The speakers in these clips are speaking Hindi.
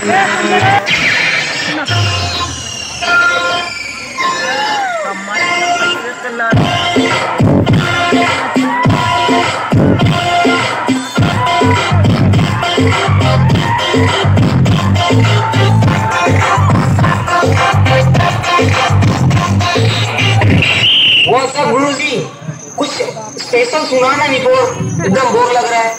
वो सब गुरुजी, कुछ स्पेशल सुनाना नहीं, बोर एकदम बोर लग रहा है।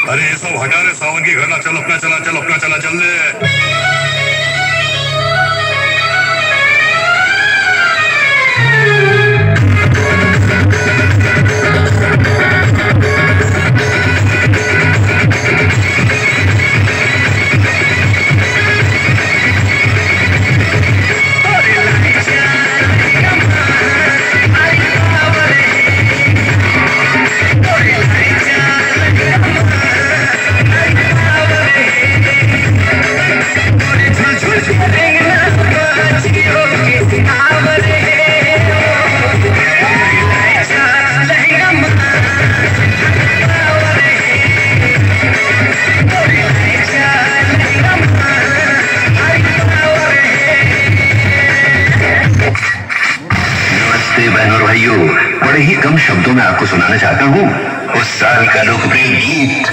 अरे ये सब हटा रे, सावन की घटना। चल अपना चला, चल अपना चला, चल ले। बहनों और भाइयों, बड़े ही कम शब्दों में आपको सुनाना चाहता हूँ उस साल का लोकप्रिय गीत।